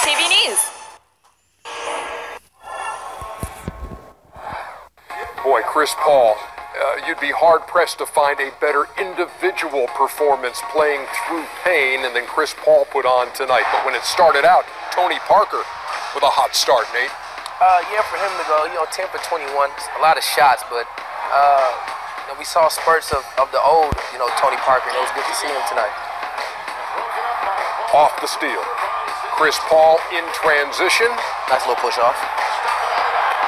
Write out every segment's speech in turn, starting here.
TV News. Boy, Chris Paul, you'd be hard-pressed to find a better individual performance playing through pain than Chris Paul put on tonight. But when it started out, Tony Parker with a hot start, Nate. Yeah, for him to go, 10 for 21, a lot of shots, but we saw spurts of the old, Tony Parker, and it was good to see him tonight. Off the steal. Chris Paul in transition. Nice little push off.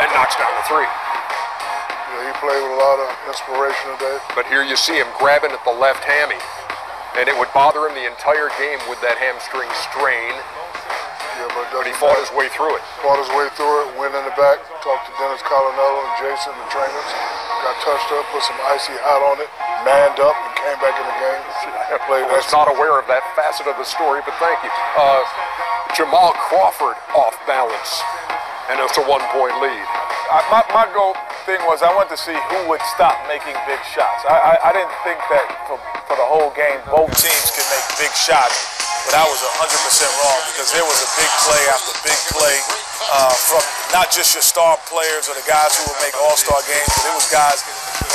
And knocks down the three. He played with a lot of inspiration today. But here you see him grabbing at the left hammy. And it would bother him the entire game with that hamstring strain. Yeah, but he fought his way through it. Fought his way through it, went in the back, talked to Dennis Colanello and Jason, the trainers. Got touched up, put some icy hot on it, manned up, and came back in the game. I was not aware of that facet of the story, but thank you. Jamal Crawford off balance. And it's a one-point lead. My goal thing was I wanted to see who would stop making big shots. I didn't think that for the whole game both teams could make big shots, but I was 100% wrong because there was a big play after big play from not just your star players or the guys who would make all-star games, but it was guys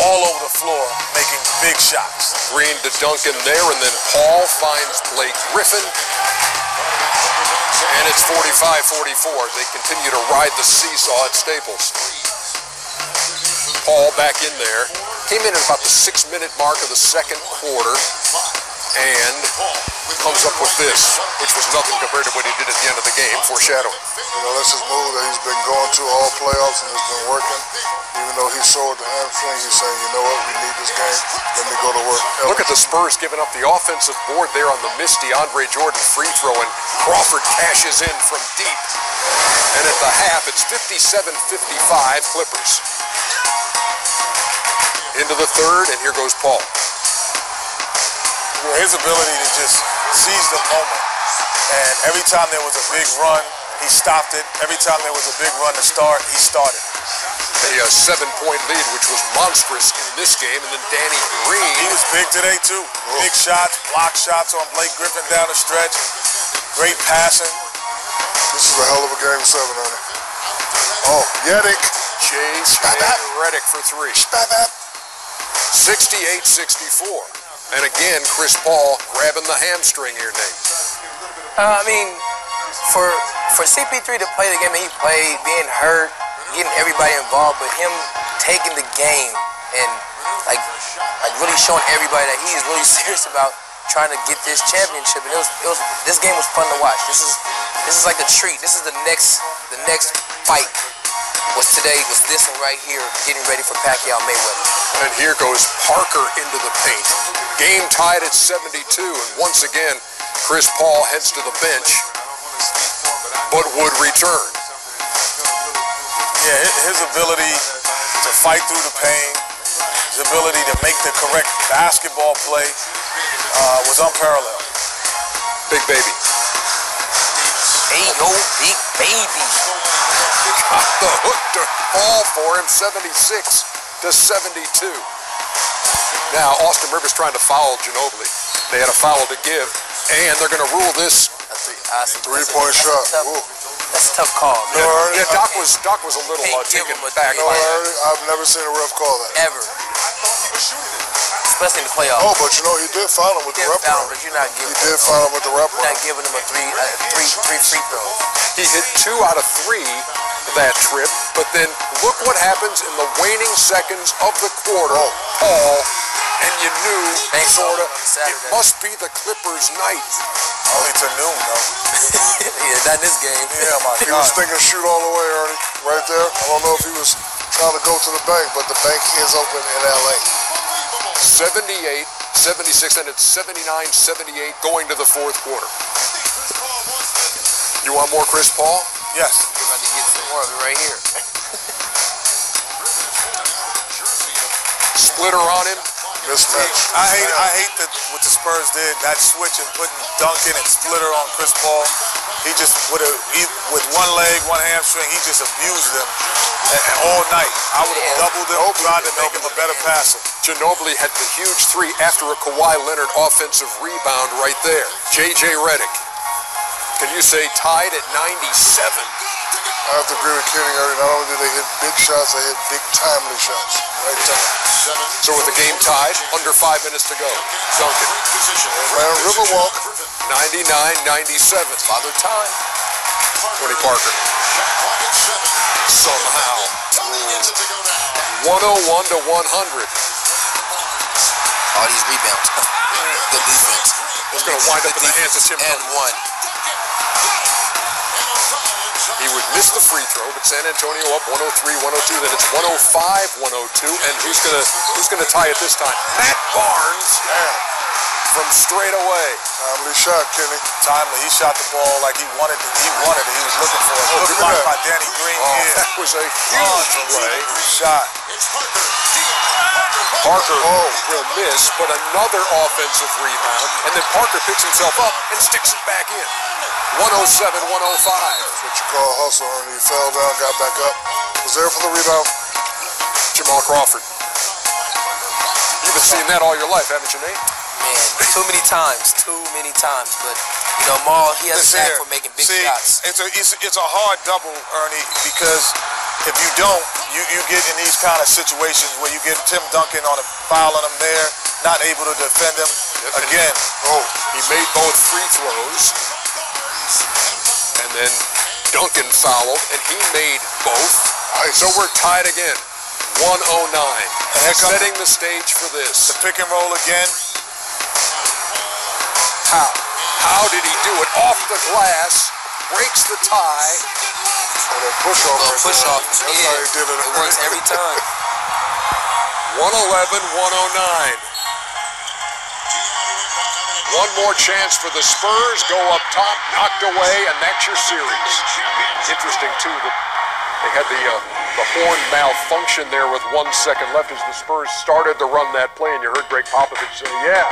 all over the floor making big shots. Green to Duncan there, and then Paul finds Blake Griffin. And it's 45-44. They continue to ride the seesaw at Staples. Paul back in there. Came in at about the 6-minute mark of the second quarter. And comes up with this, which was nothing compared to what he did at the end of the game, foreshadowing. That's his move that he's been going to all playoffs and it's been working. Even though he's sore with the hamstring, he's saying, you know what, we need this game. Let me go to work. Look at the Spurs giving up the offensive board there on the misty Andre Jordan free throw, and Crawford cashes in from deep. And at the half, it's 57-55 Clippers. Into the third, and here goes Paul. His ability to just seize the moment. And every time there was a big run, he stopped it. Every time there was a big run to start, he started. A 7-point lead, which was monstrous in this game. And then Danny Green. He was big today, too. Big shots, block shots on Blake Griffin down the stretch. Great passing. This is a hell of a game 7, honey. Oh, Redick. Redick for three. 68-64. And again, Chris Paul grabbing the hamstring here, Nate. For CP3 to play the game that he played, being hurt, getting everybody involved, but him taking the game and like really showing everybody that he is really serious about trying to get this championship. And this game was fun to watch. This is like a treat. This is the next fight. Was this one right here, getting ready for Pacquiao Mayweather. And here goes Parker into the paint. Game tied at 72, and once again, Chris Paul heads to the bench, but would return. Yeah, his ability to fight through the pain, his ability to make the correct basketball play was unparalleled. Big baby. Hey, yo, big baby. Got the hook to fall for him, 76-72. Now, Austin Rivers trying to foul Ginobili. They had a foul to give, and they're going to rule this. A three-point shot. That's a tough call. Yeah, Doc was a little taken back. I've never seen a ref call that. Ever. Especially in the playoffs. Oh, but he did foul him with the wraparound. But you're not giving He did foul him with the wraparound. You're not giving him a three free throws. He hit 2 out of 3 that trip, but then look what happens in the waning seconds of the quarter. Paul, and you knew, sort of, it must be the Clippers' night. Only to noon, though. Yeah, not in this game. Yeah, my God. He was thinking shoot all the way, Ernie, right there. I don't know if he was trying to go to the bank, but the bank is open in L.A. 78-76, and it's 79-78 going to the fourth quarter. You want more Chris Paul? Yes. We're about to get some more of it right here. Splitter on him. Mismatch. I hate that what the Spurs did, that switch and putting Duncan and Splitter on Chris Paul. He just, with one leg, one hamstring, he just abused them all night. I would have doubled him, tried to make him a better passer. Ginobili had the huge three after a Kawhi Leonard offensive rebound right there. J.J. Redick. Can you say tied at 97? I have to agree with Kenny earlier. Not only did they hit big shots, they hit big timely shots. Right time. So with the game tied, under 5 minutes to go. Duncan. Ran Riverwalk. 99-97. Father time. Tony Parker. Somehow. 101 to 100. All these rebounds. Good defense. It's going to wind up in the hands of Tim and one. He would miss the free throw, but San Antonio up 103-102. Then it's 105-102, and who's gonna tie it this time? Matt Barnes from straight away. Timely shot, Kenny. Timely. He shot the ball like he wanted it. He was looking for it. Good block by Danny Green. That was a huge play. Shot. Parker will miss, but another offensive rebound, and then Parker picks himself up and sticks it back in. 107-105. What you call hustle, and he fell down, got back up. Was there for the rebound. Jamal Crawford. You've been seeing that all your life, haven't you, Nate? Man, too many times. But, you know, Maul, he has a knack for making big shots. It's a hard double, Ernie, because if you don't, you get in these kind of situations where you get Tim Duncan on a foul on him there, not able to defend him. Again, he made both free throws, and then Duncan fouled, and he made both. So we're tied again. 109. Setting the stage for this. The pick and roll again. How did he do it? Off the glass, breaks the tie. That push-off. That's how he did it. It works every time. 111-109. One more chance for the Spurs. Go up top, knocked away, and that's your series. Interesting, too, that they had the horn malfunction there with 1 second left as the Spurs started to run that play, and you heard Greg Popovich say, yeah.